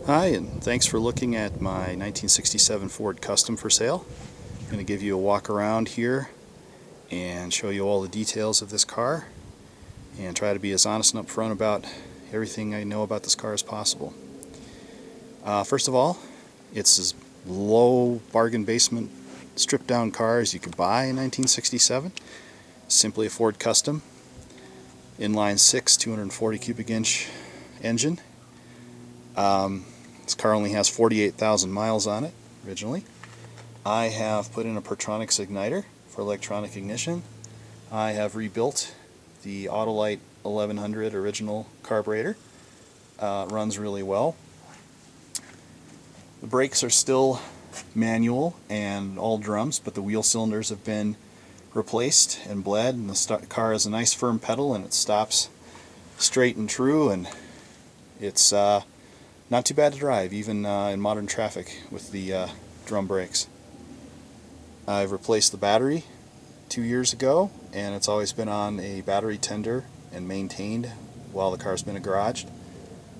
Hi, and thanks for looking at my 1967 Ford Custom for sale. I'm going to give you a walk around here and show you all the details of this car and try to be as honest and upfront about everything I know about this car as possible. First of all, it's as low bargain basement stripped down car as you could buy in 1967. Simply a Ford Custom, inline 6, 240 cubic inch engine. This car only has 48,000 miles on it originally. I have put in a Pertronix igniter for electronic ignition. I have rebuilt the Autolite 1100 original carburetor. It runs really well. The brakes are still manual and all drums, but the wheel cylinders have been replaced and bled, and the car has a nice firm pedal and it stops straight and true, and it's not too bad to drive, even in modern traffic with the drum brakes. I've replaced the battery 2 years ago, and it's always been on a battery tender and maintained while the car's been garaged.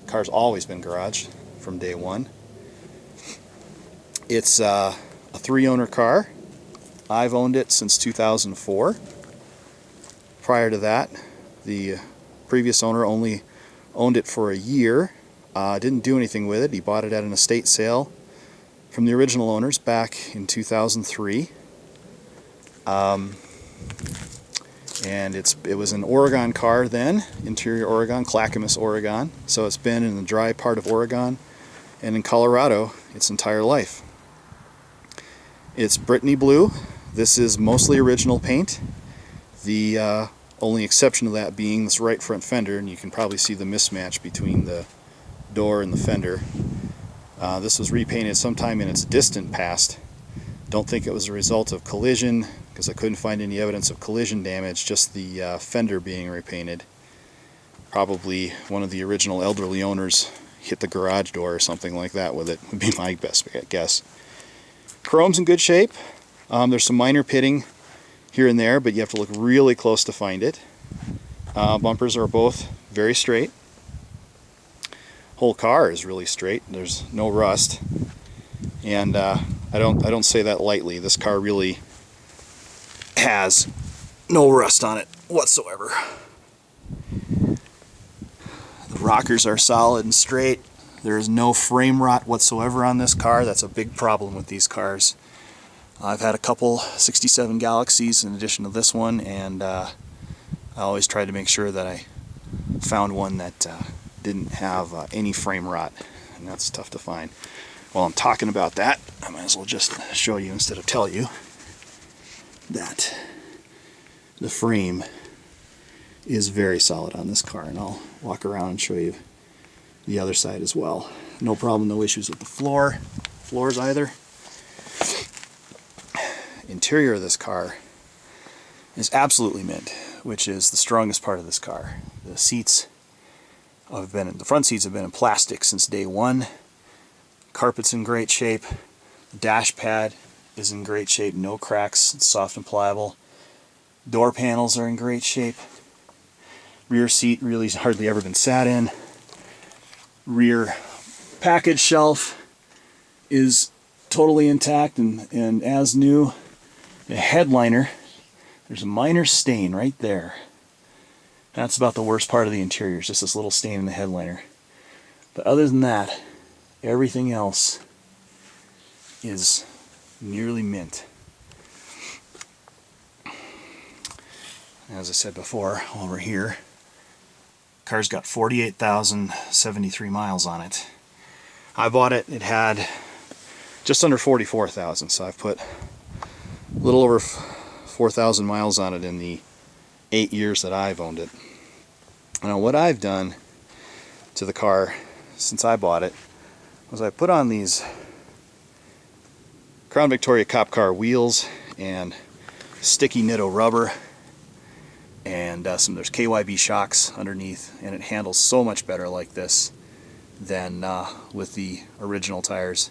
The car's always been garaged from day one. It's a 3-owner car. I've owned it since 2004. Prior to that, the previous owner only owned it for a year. Didn't do anything with it. He bought it at an estate sale from the original owners back in 2003. And it was an Oregon car then, interior Oregon, Clackamas, Oregon. So it's been in the dry part of Oregon and in Colorado its entire life. It's Brittany blue. This is mostly original paint. The only exception to that being this right front fender, and you can probably see the mismatch between the door and the fender. This was repainted sometime in its distant past. Don't think it was a result of collision, because I couldn't find any evidence of collision damage, just the fender being repainted. Probably one of the original elderly owners hit the garage door or something like that with it, would be my best guess. Chrome's in good shape. There's some minor pitting here and there, but you have to look really close to find it. Bumpers are both very straight. Whole car is really straight. There's no rust, and I don't say that lightly. This car really has no rust on it whatsoever. The rockers are solid and straight. There is no frame rot whatsoever on this car. That's a big problem with these cars. I've had a couple 67 Galaxies in addition to this one, and I always tried to make sure that I found one that didn't have any frame rot, and that's tough to find. While I'm talking about that, I might as well just show you instead of tell you that the frame is very solid on this car, and I'll walk around and show you the other side as well. No problem, no issues with the floors either. Interior of this car is absolutely mint, which is the strongest part of this car. The front seats have been in plastic since day one. Carpet's in great shape. The dash pad is in great shape, no cracks, it's soft and pliable. Door panels are in great shape. Rear seat really has hardly ever been sat in. Rear package shelf is totally intact and as new. The headliner, there's a minor stain right there. That's about the worst part of the interior, just this little stain in the headliner. But other than that, everything else is nearly mint. As I said before, while we're here, car's got 48,073 miles on it. I bought it, it had just under 44,000, so I've put a little over 4,000 miles on it in the 8 years that I've owned it. Now what I've done to the car since I bought it was I put on these Crown Victoria Cop Car wheels and sticky Nitto rubber, and there's KYB shocks underneath, and it handles so much better like this than with the original tires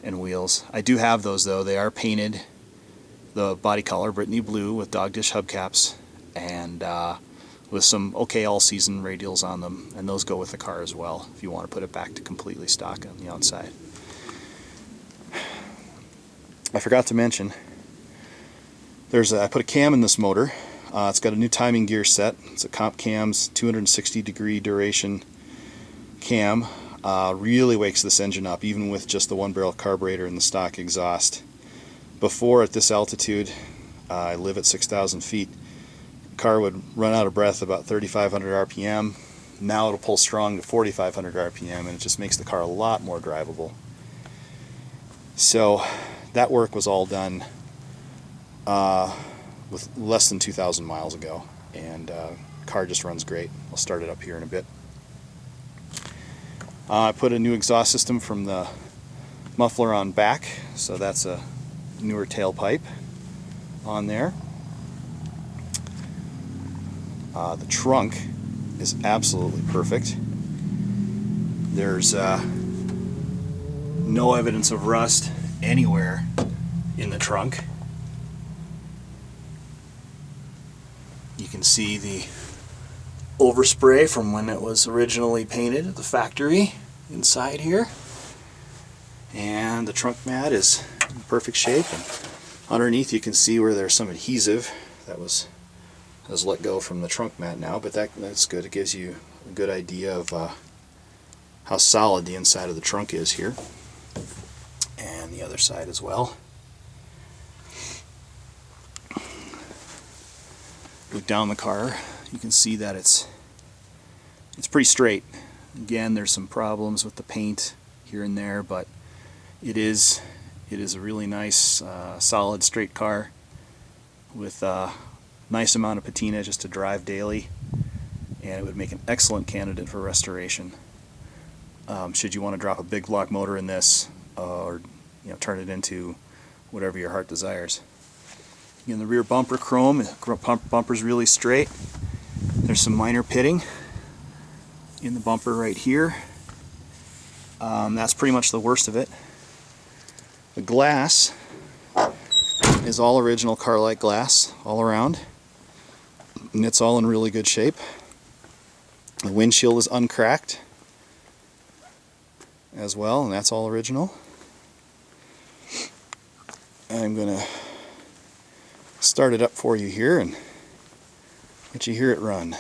and wheels. I do have those though. They are painted the body color Brittany blue with dog dish hubcaps, and with some okay all-season radials on them, and those go with the car as well if you want to put it back to completely stock on the outside. I forgot to mention, I put a cam in this motor. It's got a new timing gear set. It's a Comp Cam's 260-degree duration cam. Really wakes this engine up, even with just the one-barrel carburetor and the stock exhaust. Before, at this altitude, I live at 6,000 feet, the car would run out of breath about 3,500 RPM. Now it'll pull strong to 4,500 RPM, and it just makes the car a lot more drivable. So that work was all done with less than 2,000 miles ago, and the car just runs great. I'll start it up here in a bit. I put a new exhaust system from the muffler on back, so that's a newer tailpipe on there. The trunk is absolutely perfect. There's no evidence of rust anywhere in the trunk. You can see the overspray from when it was originally painted at the factory inside here. And the trunk mat is in perfect shape. And underneath you can see where there's some adhesive that has let go from the trunk mat now, but that's good. It gives you a good idea of how solid the inside of the trunk is here. And the other side as well. Look down the car, you can see that it's pretty straight. Again, there's some problems with the paint here and there, but it is a really nice, solid, straight car with a nice amount of patina just to drive daily, and it would make an excellent candidate for restoration. Should you want to drop a big block motor in this, or turn it into whatever your heart desires. Again, the rear bumper chrome, bumper's really straight. There's some minor pitting in the bumper right here. That's pretty much the worst of it. The glass is all original Carlite glass all around, and it's all in really good shape. The windshield is uncracked as well, and that's all original. I'm gonna start it up for you here and let you hear it run.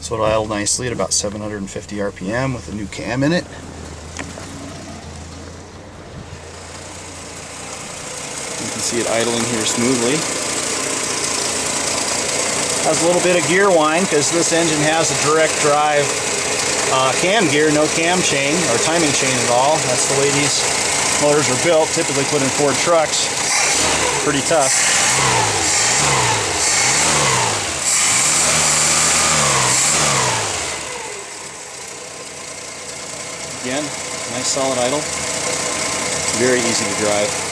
So it'll idle nicely at about 750 RPM with a new cam in it. You can see it idling here smoothly. Has a little bit of gear whine because this engine has a direct drive cam gear, no cam chain or timing chain at all. That's the way these motors are built, typically put in Ford trucks. Pretty tough. Again, nice solid idle. Very easy to drive.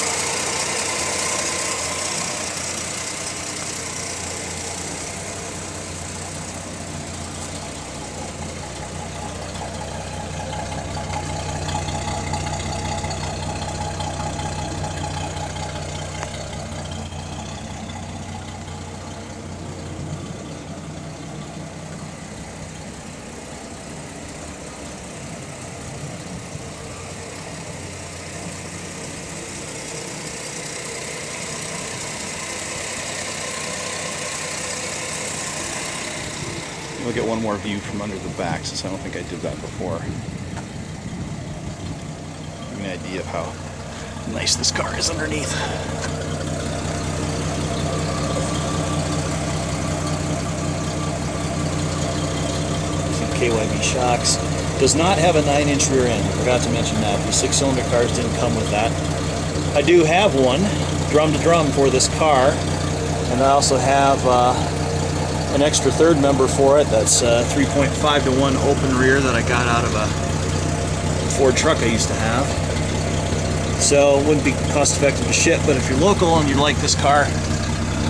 We'll get one more view from under the back, since I don't think I did that before. Give you an idea of how nice this car is underneath. Some KYB shocks. Does not have a 9-inch rear end. Forgot to mention that. The 6-cylinder cars didn't come with that. I do have one, drum to drum, for this car, and I also have an extra third member for it. That's 3.5 to 1 open rear that I got out of a Ford truck I used to have. So it wouldn't be cost effective to ship, but if you're local and you like this car,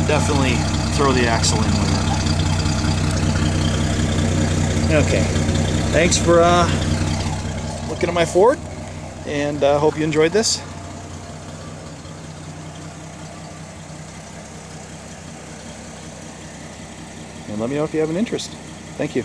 definitely throw the axle in with it. Okay, thanks for looking at my Ford, and hope you enjoyed this. And let me know if you have an interest. Thank you.